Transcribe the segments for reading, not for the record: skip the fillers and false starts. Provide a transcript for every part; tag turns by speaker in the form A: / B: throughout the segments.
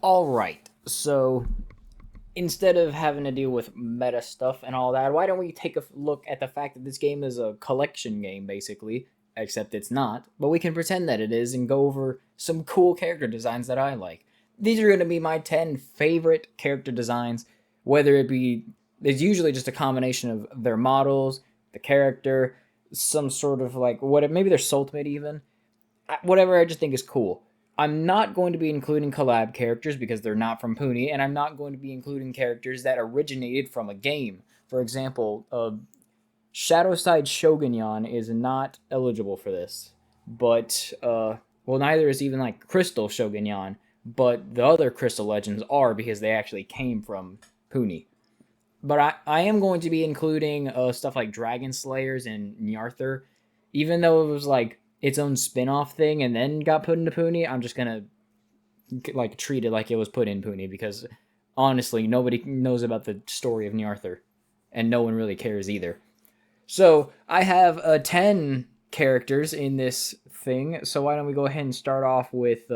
A: Alright, so instead of having to deal with meta stuff and all that, why don't we take a look at the fact that this game is a collection game, basically? Except it's not, but we can pretend that it is and go over some cool character designs that I like. These are going to be my 10 favorite character designs, whether it be, it's usually just a combination of their models, the character, some sort of like, what, maybe their Soultimate even, whatever I just think is cool. I'm not going to be including collab characters because they're not from Puni, and I'm not going to be including characters that originated from a game. For example, Shadowside Shogunyan is not eligible for this, but well, neither is even like Crystal Shogunyan, but the other Crystal Legends are because they actually came from Puni. But I am going to be including stuff like Dragon Slayers and Nyarther, even though it was like its own spin-off thing and then got put into Puni. I'm just gonna like treat it like it was put in Puni because honestly, nobody knows about the story of Nyarther, and no one really cares either. So I have 10 characters in this thing. So why don't we go ahead and start off with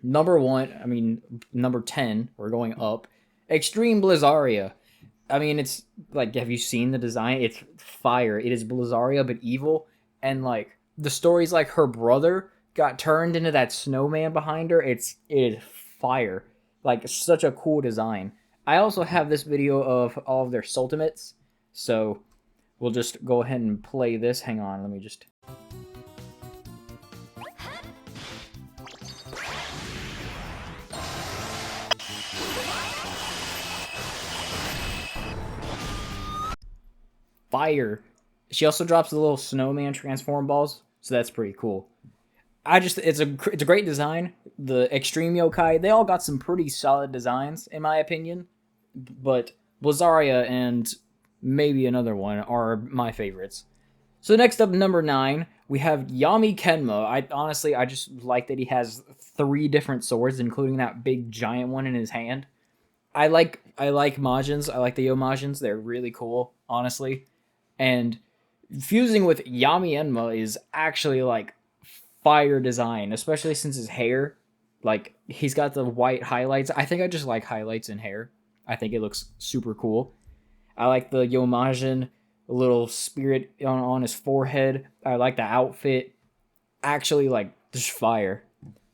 A: number one? I mean, number 10. We're going up. Extreme Blizzaria. I mean, it's like, have you seen the design? It's fire. It is Blizzaria, but evil. And like, the story's like her brother got turned into that snowman behind her. It is fire. Like, such a cool design. I also have this video of all of their Soultimates. So we'll just go ahead and play this. Hang on, let me just... Fire. She also drops the little snowman transform balls, so that's pretty cool. It's a great design. The extreme yokai, they all got some pretty solid designs in my opinion, but Blizzaria and maybe another one are my favorites. So next up, number 9, we have Yami Kenma. I just like that he has 3 different swords, including that big giant one in his hand. I like Majins. I like the Yo Majins. They're really cool, honestly. And fusing with Yami Enma is actually like fire design, especially since his hair, like he's got the white highlights. I think I just like highlights in hair. I think it looks super cool. I like the Yomajin little spirit on his forehead. I like the outfit. Actually, like, just fire.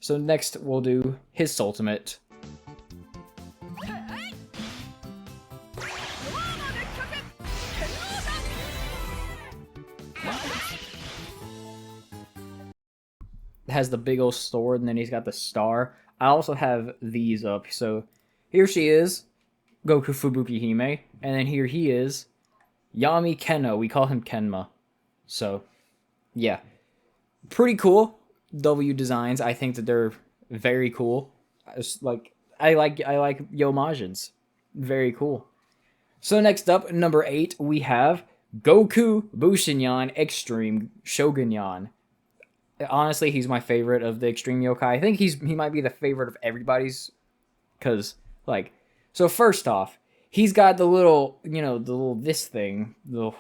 A: So next we'll do his ultimate. It has the big old sword, and then he's got the star. I also have these up. So here she is, Goku Fubuki Hime, and then here he is, Yami Kenno. We call him Kenma. So yeah, pretty cool. W designs. I think that they're very cool. I like Yo Majins. Very cool. So next up, number 8, we have Goku Bushinyan Extreme Shogunyan. Honestly, he's my favorite of the Extreme Yokai. I think he might be the favorite of everybody's, because like, so first off, he's got the little, the little this thing, the little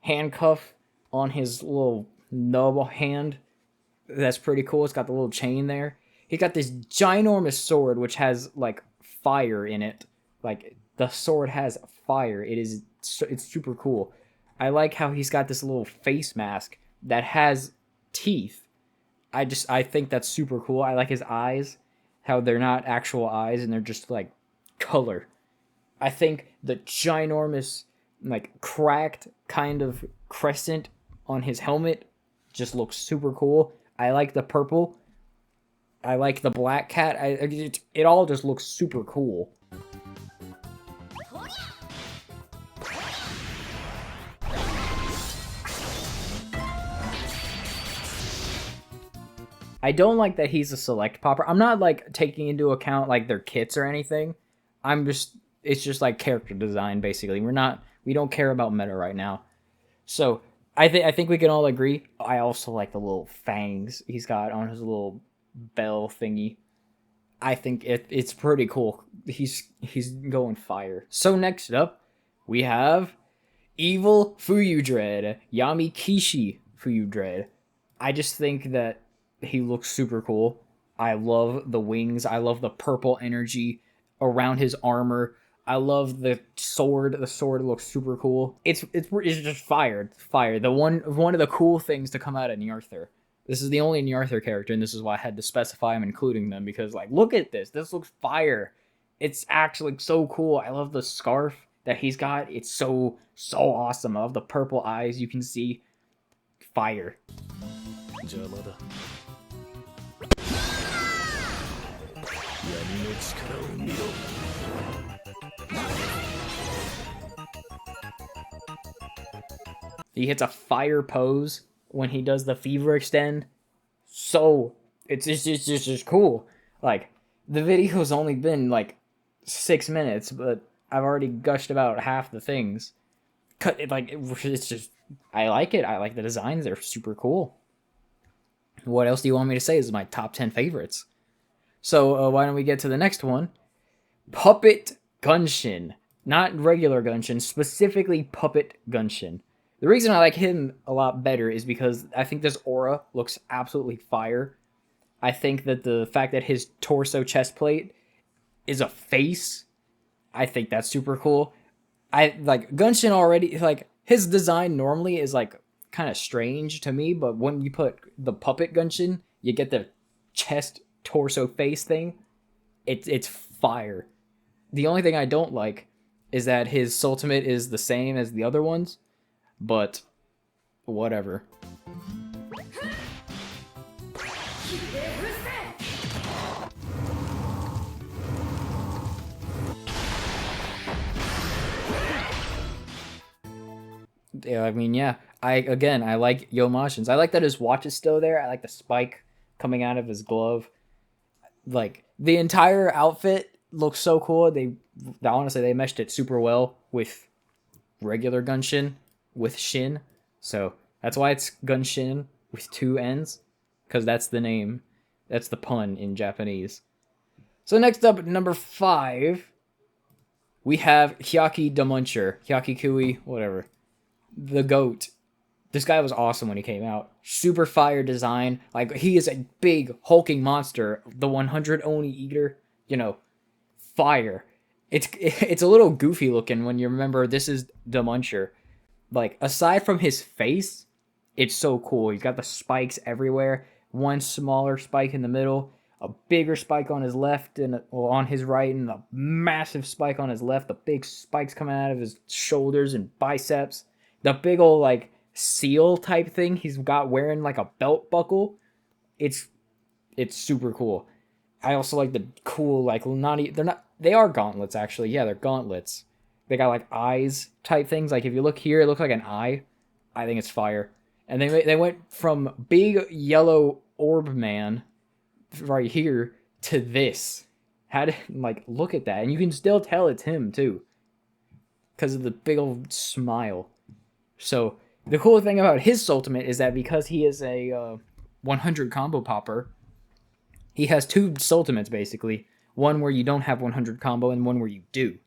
A: handcuff on his little nub hand. That's pretty cool. It's got the little chain there. He got this ginormous sword which has like fire in it. Like, the sword has fire. It's super cool. I like how he's got this little face mask that has teeth. I think that's super cool. I like his eyes, how they're not actual eyes and they're just like color. I think the ginormous, like, cracked kind of crescent on his helmet just looks super cool. I like the purple. I like the black cat. It all just looks super cool. I don't like that he's a select popper. I'm not like taking into account like their kits or anything. It's just like character design basically. We don't care about meta right now. So I think we can all agree. I also like the little fangs he's got on his little bell thingy. I think it's pretty cool. He's going fire. So next up, we have Evil Fuyu Dread, Yami Kishi Fuyu Dread. I just think that he looks super cool. I love the wings. I love the purple energy around his armor. I love the sword. The sword looks super cool. It's just fire. Fire. The one of the cool things to come out of Nyarther. This is the only Nyarther character, and this is why I had to specify I'm including them, because like, look at this. This looks fire. It's actually so cool. I love the scarf that he's got. It's so awesome. I love the purple eyes you can see. Fire. He hits a fire pose when he does the fever extend. So it's just cool. Like, the video's only been like 6 minutes, but I've already gushed about half the things. It's just, I like it. I like the designs. They're super cool. What else do you want me to say? This is my top 10 favorites. So why don't we get to the next one? Puppet Gunshin. Not regular Gunshin, specifically Puppet Gunshin. The reason I like him a lot better is because I think this aura looks absolutely fire. I think that the fact that his torso chest plate is a face, I think that's super cool. I like Gunshin already, like, his design normally is like kind of strange to me, but when you put the Puppet Gunshin, you get the chest torso face thing. It's fire. The only thing I don't like is that his Soultimate is the same as the other ones, but whatever. Yeah, I mean, yeah. I like Yomashin's. I like that his watch is still there. I like the spike coming out of his glove. Like, the entire outfit looks so cool. Honestly, they meshed it super well with regular Gunshin, with Shin. So that's why it's Gunshin with 2 N's, because that's the name. That's the pun in Japanese. So next up, number 5, we have Hyaki the Muncher. Hyaki Kui, whatever. The GOAT. This guy was awesome when he came out. Super fire design. Like, he is a big hulking monster. The 100 Oni Eater. You know, fire. It's a little goofy looking when you remember this is the Muncher. Like, aside from his face, it's so cool. He's got the spikes everywhere. One smaller spike in the middle, a bigger spike on his left and on his right, and a massive spike on his left. The big spikes coming out of his shoulders and biceps. The big old, like, seal type thing he's got wearing like a belt buckle. It's super cool. I also like the cool, like, they are gauntlets, actually. Yeah, they're gauntlets. They got like eyes type things. Like, if you look here, it looks like an eye. I think it's fire. And they went from big yellow orb man right here to this. Like, look at that. And you can still tell it's him too, because of the big old smile. So the cool thing about his Soultimate is that because he is a 100 combo popper, he has 2 Soultimates basically. One where you don't have 100 combo and one where you do.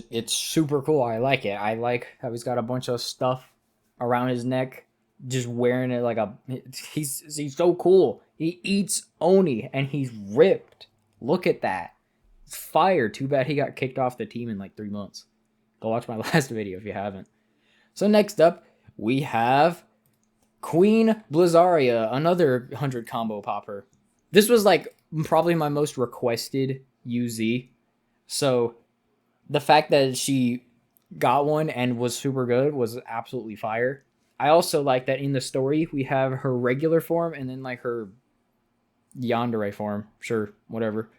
A: It's super cool. I like it. I like how he's got a bunch of stuff around his neck, just wearing it like he's so cool. He eats Oni and he's ripped. Look at that. It's fire. Too bad he got kicked off the team in like 3 months. Go watch my last video if you haven't. So next up, we have Queen Blizzaria, another 100 combo popper. This was like probably my most requested UZ. So the fact that she got one and was super good was absolutely fire. I also like that in the story we have her regular form and then like her yandere form. Sure, whatever.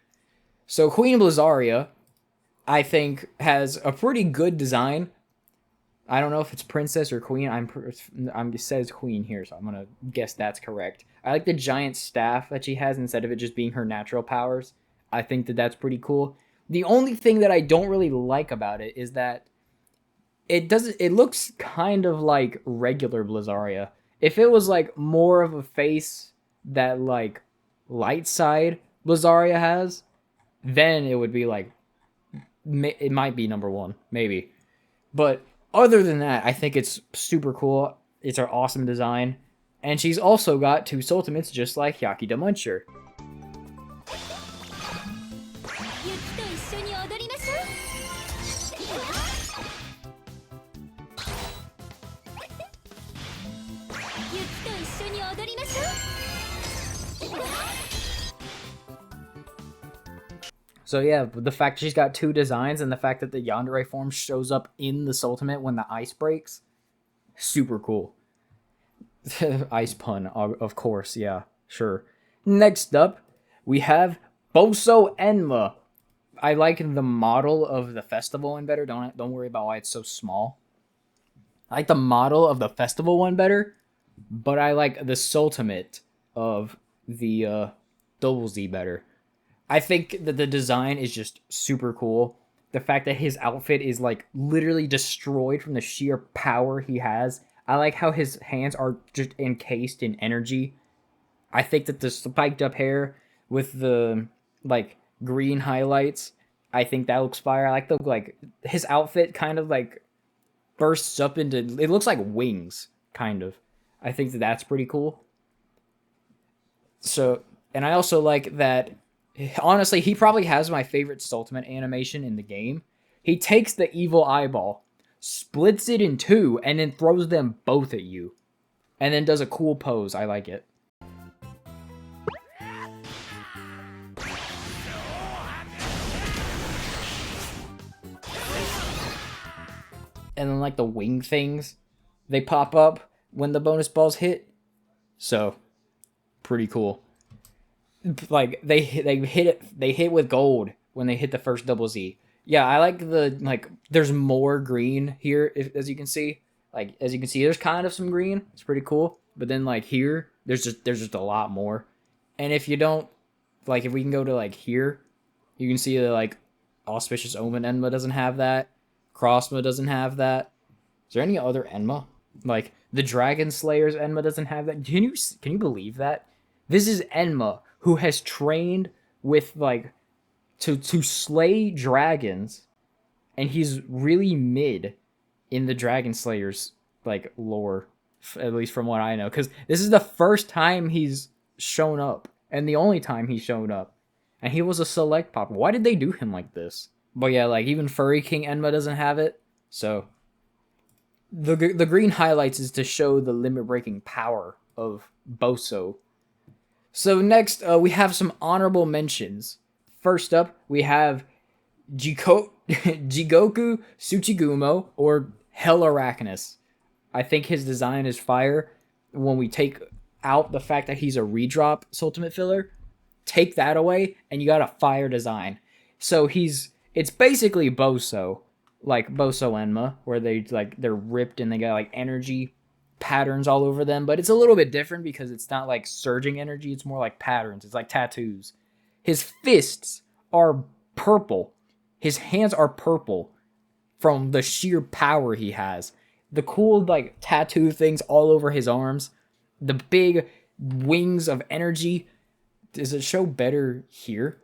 A: So Queen Blizzaria, I think, has a pretty good design. I don't know if it's princess or queen. It says queen here, so I'm gonna guess that's correct. I like the giant staff that she has instead of it just being her natural powers. I think that that's pretty cool. The only thing that I don't really like about it is that it looks kind of like regular Blizzaria. If it was like more of a face that like light side Lazaria has, then it would be like it might be number one, maybe. But other than that, I think it's super cool. It's our awesome design. And she's also got two Soultimates just like Yaki the Muncher. So yeah, the fact she's got two designs and the fact that the Yandere form shows up in the Soultimate when the ice breaks, super cool. Ice pun, of course, yeah, sure. Next up, we have Boso Enma. I like the model of the festival one better. Don't worry about why it's so small. I like the model of the festival one better, but I like the Soultimate of the Double Z better. I think that the design is just super cool. The fact that his outfit is like literally destroyed from the sheer power he has. I like how his hands are just encased in energy. I think that the spiked up hair with the like green highlights, I think that looks fire. I like the like his outfit kind of like bursts up into, it looks like wings kind of. I think that that's pretty cool. So, and I also like that, honestly, he probably has my favorite Soultimate animation in the game. He takes the evil eyeball, splits it in two, and then throws them both at you. And then does a cool pose. I like it. And then like the wing things, they pop up when the bonus balls hit. So, pretty cool. Like they hit with gold when they hit the first double Z. Yeah, I like the like. There's more green here, as you can see. Like as you can see, there's kind of some green. It's pretty cool. But then like here, there's just a lot more. And if you don't like, if we can go to like here, you can see that like Auspicious Omen Enma doesn't have that. Crossma doesn't have that. Is there any other Enma? Like the Dragon Slayer's Enma doesn't have that. Can you believe that? This is Enma, who has trained with like to slay dragons, and he's really mid in the Dragon Slayer's like lore, at least from what I know, because this is the first time he's shown up and the only time he's shown up, and he was a select pop. Why did they do him like this? But yeah, like even Furry King Enma doesn't have it, so the green highlights is to show the limit breaking power of Boso. So next, we have some honorable mentions. First up, we have Jigoku Tsuchigumo, or Hell Arachnus. I think his design is fire. When we take out the fact that he's a redrop Soultimate filler, take that away, and you got a fire design. So it's basically Boso, like Boso Enma, where they're ripped and they got like energy patterns all over them, but it's a little bit different because it's not like surging energy, it's more like patterns. It's like tattoos. His fists are purple. His hands are purple from the sheer power he has. The cool like tattoo things all over his arms. The big wings of energy. Does it show better here?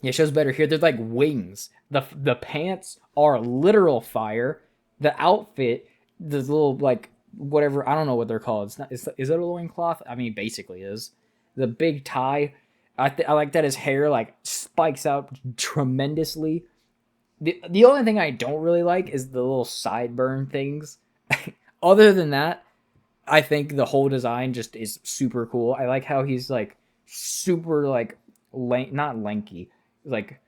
A: Yeah, it shows better here. They're like wings. The pants are literal fire. The outfit, the little like whatever, I don't know what they're called. It's not. Is it a loincloth? I mean, basically is. The big tie. I like that his hair like spikes out tremendously. The only thing I don't really like is the little sideburn things. Other than that, I think the whole design just is super cool. I like how he's like super like not lanky, like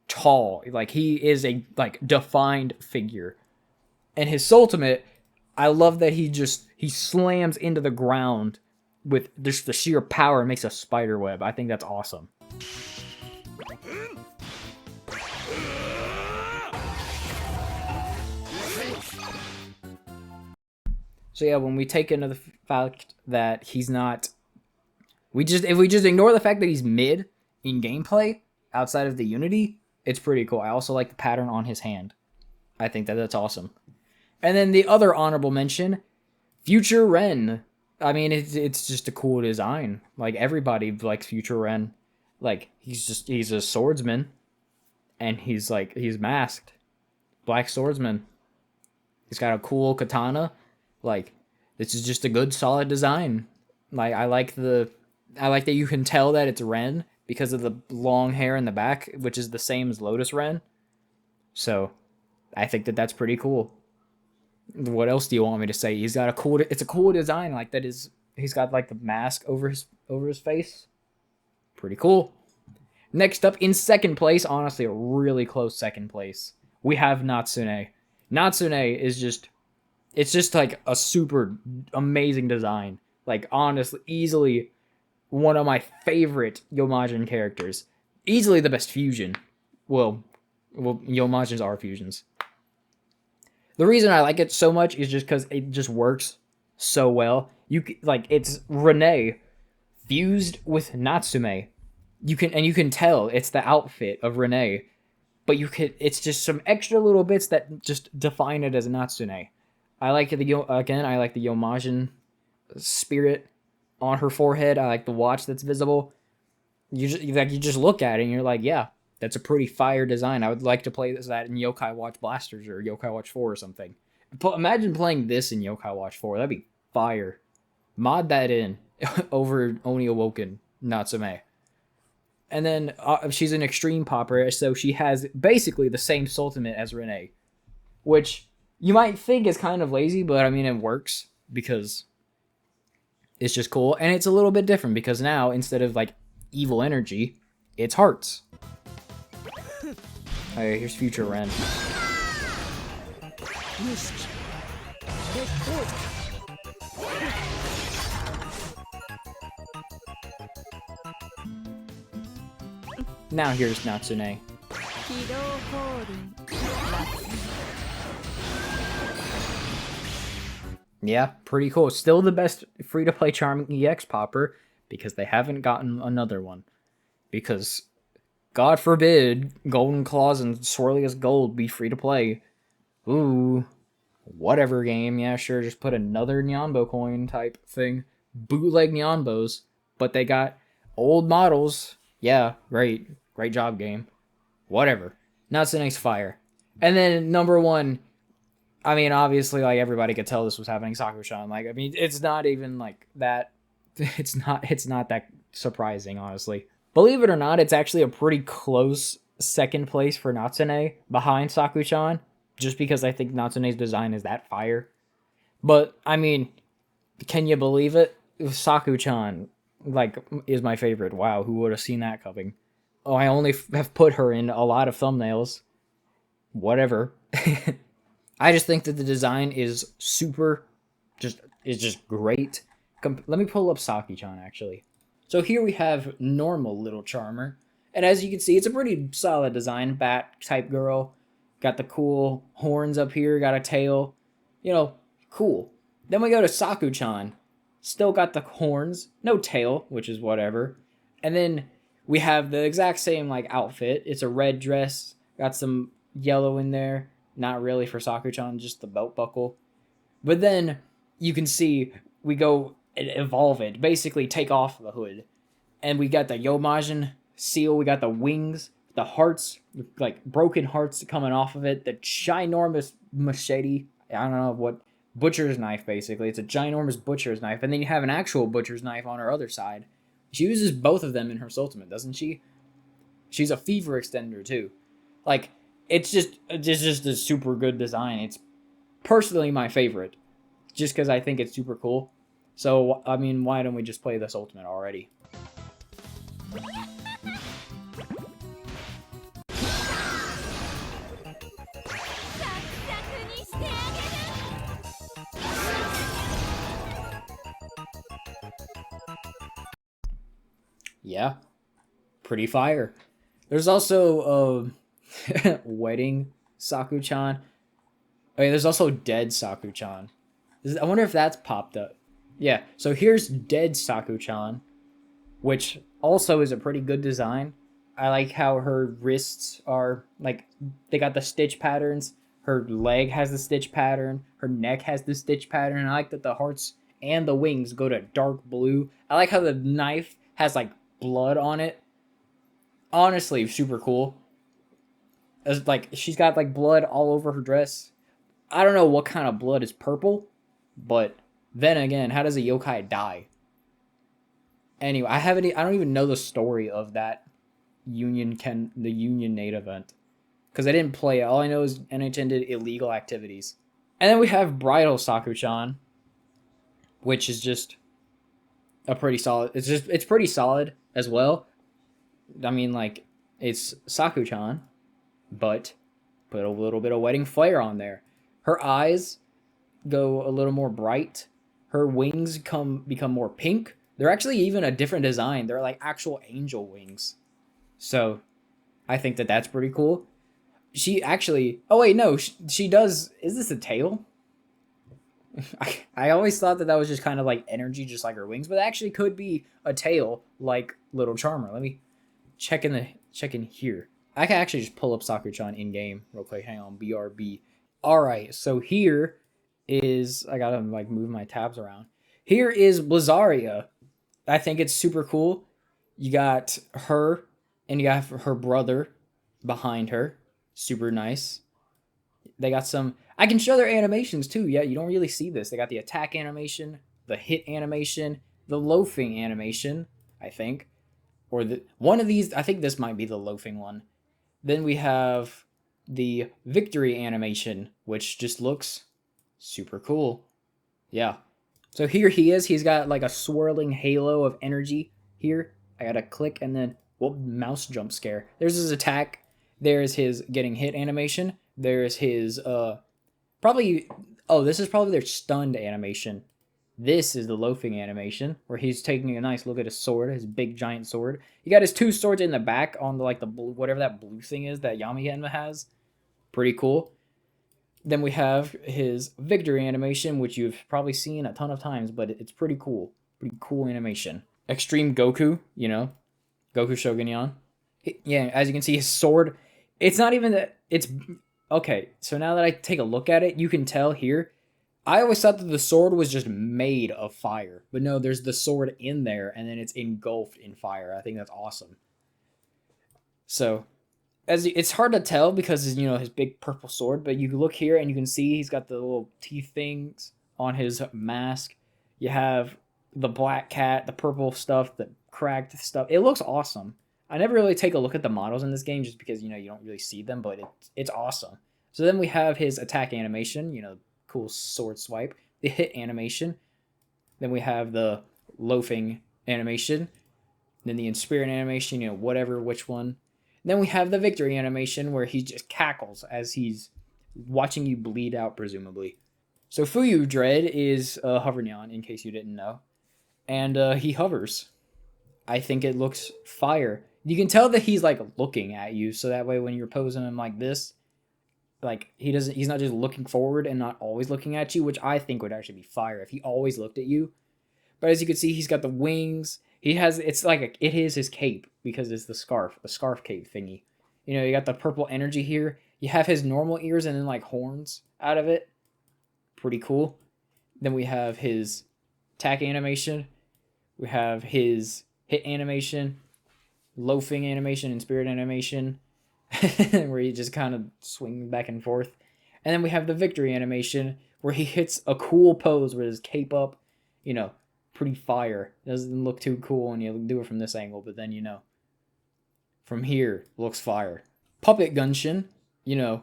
A: tall. Like he is a like defined figure. And his Soultimate, I love that he slams into the ground with just the sheer power and makes a spider web. I think that's awesome. So yeah, when we take into the fact that he's not, if we just ignore the fact that he's mid in gameplay outside of the Unity, it's pretty cool. I also like the pattern on his hand. I think that's awesome. And then the other honorable mention, Future Ren. I mean, it's just a cool design. Like everybody likes Future Ren. Like he's a swordsman, and he's masked, black swordsman. He's got a cool katana. Like this is just a good solid design. Like I like that you can tell that it's Ren because of the long hair in the back, which is the same as Lotus Ren. So I think that that's pretty cool. What else do you want me to say? He's got a cool. It's a cool design. Like that is. He's got like the mask over his face. Pretty cool. Next up in second place, honestly, a really close second place. We have Natsume. Natsume is just. It's just like a super amazing design. Like honestly, easily one of my favorite Yomajin characters. Easily the best fusion. Well, Yomajins are fusions. The reason I like it so much is just because it just works so well. It's Renee fused with Natsume. You can tell it's the outfit of Renee, but it's just some extra little bits that just define it as Natsume. I like I like the Yomajin spirit on her forehead. I like the watch that's visible. You just look at it and you're like, yeah, that's a pretty fire design. I would like to play that in Yokai Watch Blasters or Yokai Watch 4 or something. Imagine playing this in Yokai Watch 4. That'd be fire. Mod that in over Oni Awoken Natsume. And then she's an extreme popper, so she has basically the same Soultimate as Renee, which you might think is kind of lazy, but I mean, it works because it's just cool. And it's a little bit different because now, instead of like evil energy, it's hearts. Okay, here's Future Ren. Now here's Natsume. Yeah, pretty cool. Still the best free-to-play Charming EX popper because they haven't gotten another one. Because, God forbid, Golden Claws and Swirliest Gold be free-to-play. Ooh, whatever game. Yeah, sure, just put another Nyanbo coin type thing. Bootleg Nyanbos, but they got old models. Yeah, great. Great job, game. Whatever. Natsume's fire. And then number one, I mean, obviously, like, everybody could tell this was happening, Sakuchan. Like, I mean, it's not even, like, that... It's not that surprising, honestly. Believe it or not, it's actually a pretty close second place for Natsume behind Sakuchan, just because I think Natsume's design is that fire. But, I mean, can you believe it? Sakuchan, like, is my favorite. Wow, who would have seen that coming? Oh, I only have put her in a lot of thumbnails. Whatever. I just think that the design is just great. Let me pull up Saki-chan, actually. So here we have normal little Charmer. And as you can see, it's a pretty solid design. Bat-type girl. Got the cool horns up here. Got a tail. You know, cool. Then we go to Saku-chan. Still got the horns. No tail, which is whatever. And then we have the exact same, like, outfit. It's a red dress. Got some yellow in there. Not really for Saku-chan, just the belt buckle. But then you can see we go and evolve it. Basically take off the hood. And we got the Yomajin seal. We got the wings. The hearts. Like broken hearts coming off of it. The ginormous machete. I don't know what. Butcher's knife, basically. It's a ginormous butcher's knife. And then you have an actual butcher's knife on her other side. She uses both of them in her Soultimate, doesn't she? She's a fever extender, too. Like... It's just a super good design. It's personally my favorite. Just because I think it's super cool. So, I mean, why don't we just play this Ultimate already? Yeah. Pretty fire. There's also, Wedding Saku-chan. I mean, there's also Dead Saku-chan. I wonder if that's popped up. Yeah, so here's Dead Saku-chan, which also is a pretty good design. I like how her wrists are, like, they got the stitch patterns. Her leg has the stitch pattern. Her neck has the stitch pattern. I like that the hearts and the wings go to dark blue. I like how the knife has like blood on it. Honestly, super cool. It's like she's got like blood all over her dress. I don't know what kind of blood is purple, but then again, how does a yokai die? Anyway, I don't even know the story of that the Union Nate event because I didn't play it. All I know is NHN did illegal activities. And then we have Bridal Saku-chan, which is just a pretty solid. It's pretty solid as well. I mean, like, it's Saku-chan, but put a little bit of wedding flair on there. Her eyes go a little more bright. Her wings become more pink. They're actually even a different design. They're like actual angel wings. So I think that that's pretty cool. She actually... Oh, wait, no. She does... Is this a tail? I always thought that was just kind of like energy, just like her wings. But it actually could be a tail like Little Charmer. Let me check in here. I can actually just pull up Saku-chan in-game real quick. Hang on. BRB. Alright, so here is... I gotta like move my tabs around. Here is Blizzaria. I think it's super cool. You got her, and you got her brother behind her. Super nice. They got some... I can show their animations too. Yeah, you don't really see this. They got the attack animation, the hit animation, the loafing animation, I think. Or one of these... I think this might be the loafing one. Then we have the victory animation, which just looks super cool. Yeah. So here he is. He's got like a swirling halo of energy here. I gotta click and then, whoop, mouse jump scare. There's his attack. There's his getting hit animation. There's his, probably, oh, this is probably their stunned animation. This is the loafing animation, where he's taking a nice look at his sword, his big giant sword. He got his two swords in the back on the, like the blue, whatever that blue thing is that Yamihen has. Pretty cool. Then we have his victory animation, which you've probably seen a ton of times, but it's pretty cool. Pretty cool animation. Extreme Goku, you know, Goku Shogunyan. Yeah, as you can see, his sword, it's not even that, it's, okay, so now that I take a look at it, you can tell here, I always thought that the sword was just made of fire, but no, there's the sword in there, and then it's engulfed in fire. I think that's awesome. So... it's hard to tell because, you know, his big purple sword, but you look here and you can see he's got the little teeth things on his mask. You have the black cat, the purple stuff, the cracked stuff. It looks awesome. I never really take a look at the models in this game just because, you know, you don't really see them, but it's awesome. So then we have his attack animation, you know, cool sword swipe, the hit animation. Then we have the loafing animation, then the inspirit animation, you know, whatever, which one. Then we have the victory animation where he just cackles as he's watching you bleed out, presumably. So Fuyu Dread is Hovernyan, in case you didn't know. And he hovers. I think it looks fire. You can tell that he's like looking at you, so that way when you're posing him like this, like he's not just looking forward and not always looking at you, which I think would actually be fire if he always looked at you. But as you can see, he's got the wings. He has, it's like, it is his cape, because it's the scarf cape thingy. You know, you got the purple energy here. You have his normal ears and then, like, horns out of it. Pretty cool. Then we have his attack animation. We have his hit animation, loafing animation, and spirit animation, where he just kind of swings back and forth. And then we have the victory animation, where he hits a cool pose with his cape up, you know, pretty fire. Doesn't look too cool when you do it from this angle, but then, you know, from here looks fire. Puppet Gunshin, you know,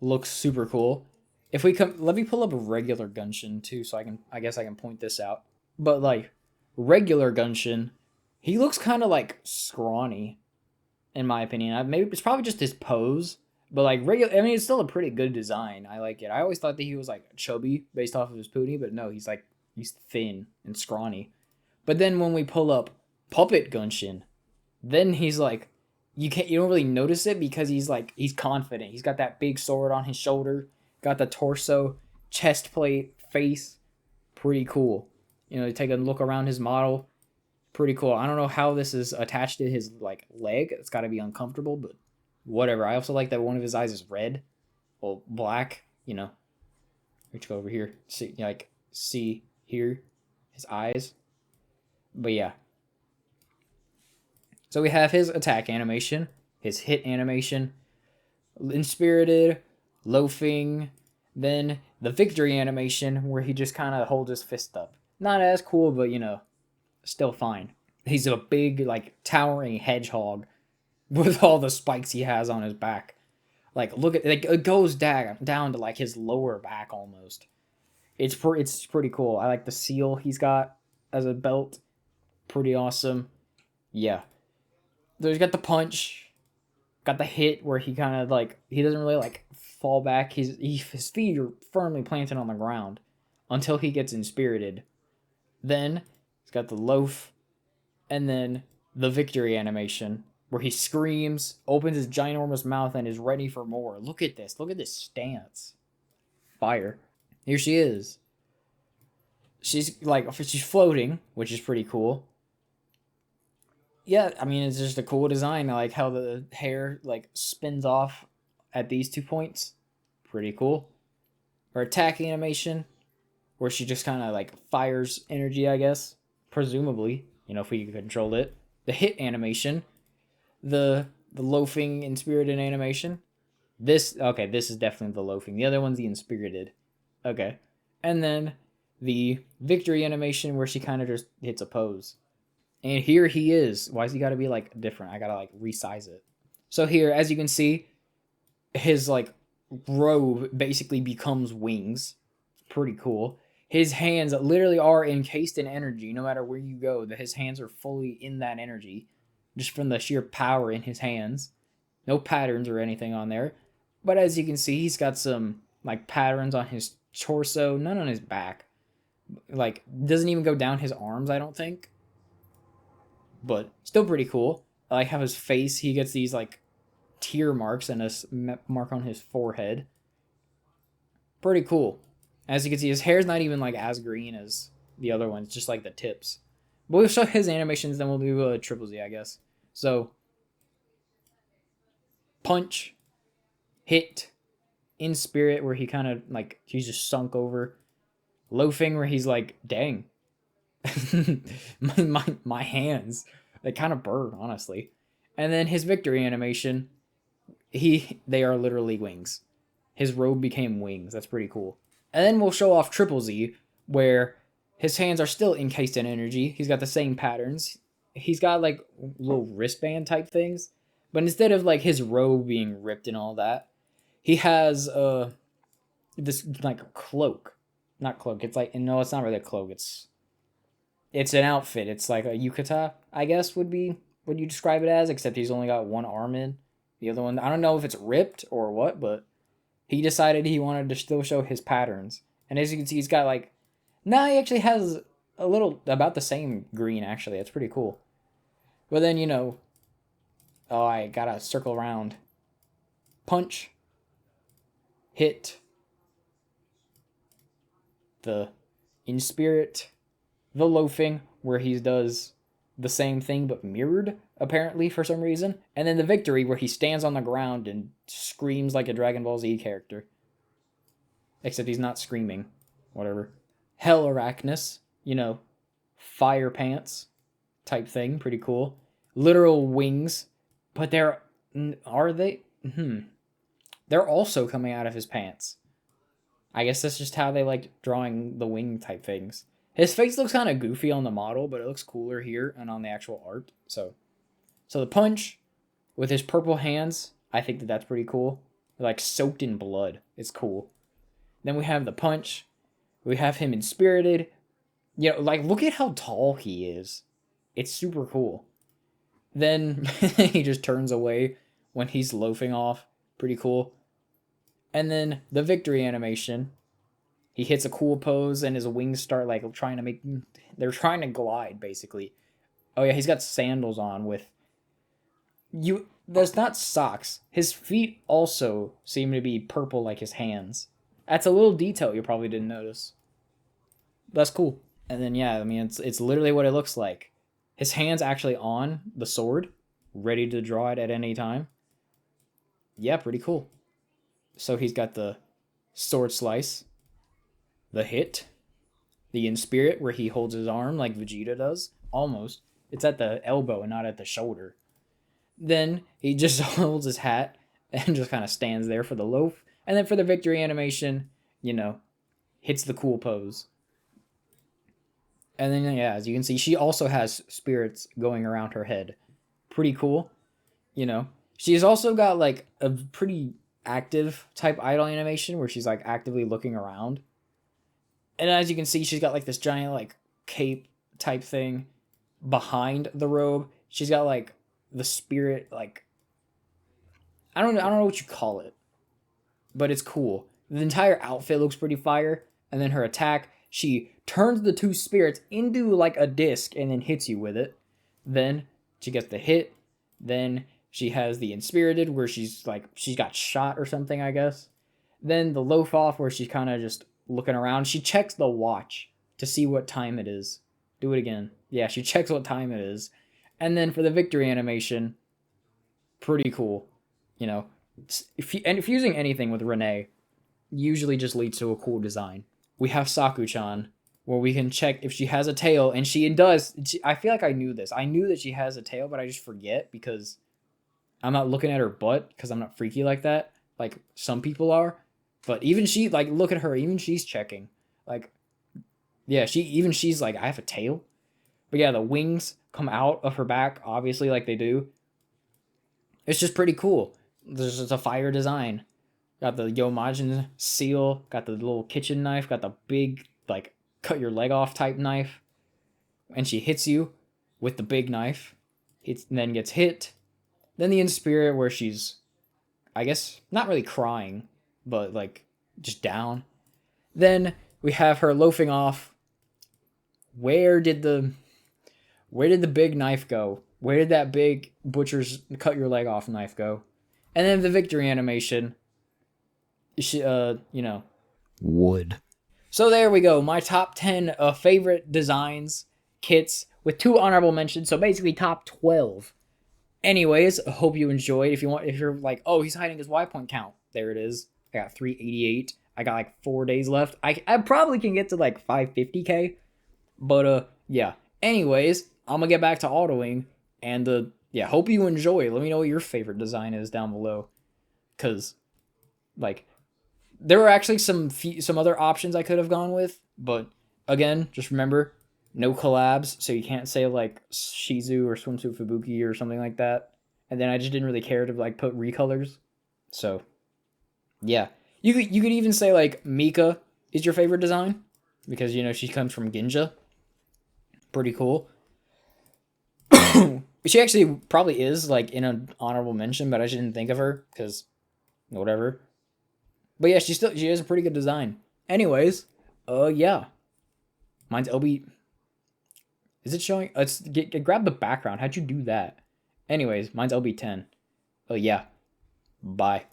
A: looks super cool. If we come, let me pull up a regular Gunshin too, so I guess I can point this out. But like regular Gunshin, he looks kind of like scrawny, in my opinion. Maybe it's probably just his pose, but like regular, I mean, it's still a pretty good design. I like it. I always thought that he was like chubby based off of his Puni, but no, he's thin and scrawny. But then when we pull up Puppet Gunshin, then he's like, you don't really notice it because he's confident. He's got that big sword on his shoulder, got the torso, chest plate, face. Pretty cool. You know, you take a look around his model. Pretty cool. I don't know how this is attached to his like leg. It's got to be uncomfortable, but whatever. I also like that one of his eyes is red or black, you know. Let's go over here. See here. his eyes. But yeah. So we have his attack animation, his hit animation, inspirited, loafing, then the victory animation where he just kind of holds his fist up. Not as cool, but still fine. He's a big, like, towering hedgehog with all the spikes he has on his back. Like, look at it goes down to like his lower back almost. It's pretty cool. I like the seal he's got as a belt. Pretty awesome. Yeah. So he's got the punch, got the hit where he kind of like he doesn't really like fall back. His feet are firmly planted on the ground until he gets inspirited. Then he's got the loaf, and then the victory animation where he screams, opens his ginormous mouth, and is ready for more. Look at this. Look at this stance. Fire. Here she is. She's floating, which is pretty cool. Yeah, I mean, it's just a cool design. I like how the hair like spins off at these 2 points. Pretty cool. Her attack animation, where she just kind of like fires energy, I guess. Presumably, if we can control it. The hit animation, the loafing inspirited animation. This is definitely the loafing. The other one's the inspirited. Okay. And then the victory animation where she kind of just hits a pose. And here he is. Why's he gotta be like different? I gotta like resize it. So here, as you can see, his like robe basically becomes wings. It's pretty cool. His hands literally are encased in energy. No matter where you go, his hands are fully in that energy, just from the sheer power in his hands. No patterns or anything on there, but as you can see, he's got some like patterns on his torso, none on his back. Like doesn't even go down his arms, I don't think. But still pretty cool. I like how his face, he gets these like tear marks and a mark on his forehead. Pretty cool. As you can see, his hair's not even like as green as the other ones, just like the tips. But we'll show his animations, then we'll do a triple Z, I guess. So, punch, hit, in spirit, where he kind of like, he's just sunk over. Loafing, where he's like, dang. my hands, they kind of burn, honestly. And then his victory animation, they are literally wings. His robe became wings. That's pretty cool. And then we'll show off Triple Z, where his hands are still encased in energy. He's got the same patterns. He's got like little wristband type things, but instead of like his robe being ripped and all that, he has this like cloak. Not cloak. It's like, no, it's not really a cloak. It's an outfit. It's like a yukata, I guess would be what you describe it as, except he's only got one arm in. The other one, I don't know if it's ripped or what, but he decided he wanted to still show his patterns. And as you can see, he's got like, now he actually has a little, about the same green, actually. It's pretty cool. But then, oh, I gotta circle around. Punch. Hit. The in spirit. The loafing, where he does the same thing but mirrored, apparently, for some reason. And then the victory, where he stands on the ground and screams like a Dragon Ball Z character. Except he's not screaming. Whatever. Hell Arachnus, fire pants type thing. Pretty cool. Literal wings. But are they? They're also coming out of his pants. I guess that's just how they like drawing the wing type things. His face looks kind of goofy on the model, but it looks cooler here and on the actual art. So the punch with his purple hands, I think that's pretty cool. They're like soaked in blood. It's cool. Then we have the punch. We have him inspirited. Like look at how tall he is. It's super cool. Then he just turns away when he's loafing off. Pretty cool. And then the victory animation. He hits a cool pose and his wings start like they're trying to glide basically. Oh yeah, he's got sandals on with there's not socks. His feet also seem to be purple like his hands. That's a little detail you probably didn't notice. That's cool. And then yeah, I mean it's literally what it looks like. His hand's actually on the sword, ready to draw it at any time. Yeah, pretty cool. So he's got the sword slice, the hit, the in spirit where he holds his arm like Vegeta does. Almost. It's at the elbow and not at the shoulder. Then he just holds his hat and just kind of stands there for the loaf. And then for the victory animation, hits the cool pose. And then, yeah, as you can see, she also has spirits going around her head. Pretty cool. She's also got like a pretty active type idol animation where she's like actively looking around. And as you can see, she's got like this giant like cape type thing behind the robe. She's got like the spirit, like I don't know what you call it, but it's cool. The entire outfit looks pretty fire. And then her attack, she turns the two spirits into like a disc and then hits you with it. Then she gets the hit. Then she has the inspirited where she's got shot or something, I guess. Then the loaf off where she's kind of just looking around. She checks the watch to see what time it is. Do it again. Yeah, she checks what time it is. And then for the victory animation, pretty cool. If using anything with Renee usually just leads to a cool design. We have Saku-chan, where we can check if she has a tail, and she does. I feel like I knew this. I knew that she has a tail, but I just forget because I'm not looking at her butt because I'm not freaky like that, like some people are. But even she, like, look at her. Even she's checking. Like, yeah, she's like, I have a tail. But yeah, the wings come out of her back, obviously, like they do. It's just pretty cool. There's just a fire design. Got the Yomajin seal. Got the little kitchen knife. Got the big, like, cut your leg off type knife. And she hits you with the big knife. And then gets hit. Then the in spirit where she's, I guess, not really crying, but like just down. Then we have her loafing off. Where did the big knife go? Where did that big butcher's cut your leg off knife go? And then the victory animation. Wood. So there we go. My top 10 favorite designs, kits, with 2 honorable mentions. So basically top 12. Anyways, I hope you enjoyed. If you're like, oh, he's hiding his Y point count. There it is. I got 388. I got like 4 days left. I probably can get to like 550k. But yeah. Anyways, I'm gonna get back to autoing. And yeah, hope you enjoy. Let me know what your favorite design is down below. Cause like there were actually some other options I could have gone with, but again, just remember, no collabs, so you can't say like Shizu or Swimsuit Fubuki or something like that. And then I just didn't really care to like put recolors. So yeah, you could even say like Mika is your favorite design because she comes from Ginja. Pretty cool. She actually probably is like in an honorable mention, but I just didn't think of her because whatever. But yeah, she has a pretty good design. Anyways, yeah, mine's LB. Is it showing? Let's grab the background. How'd you do that? Anyways, mine's LB10. Oh yeah. Bye.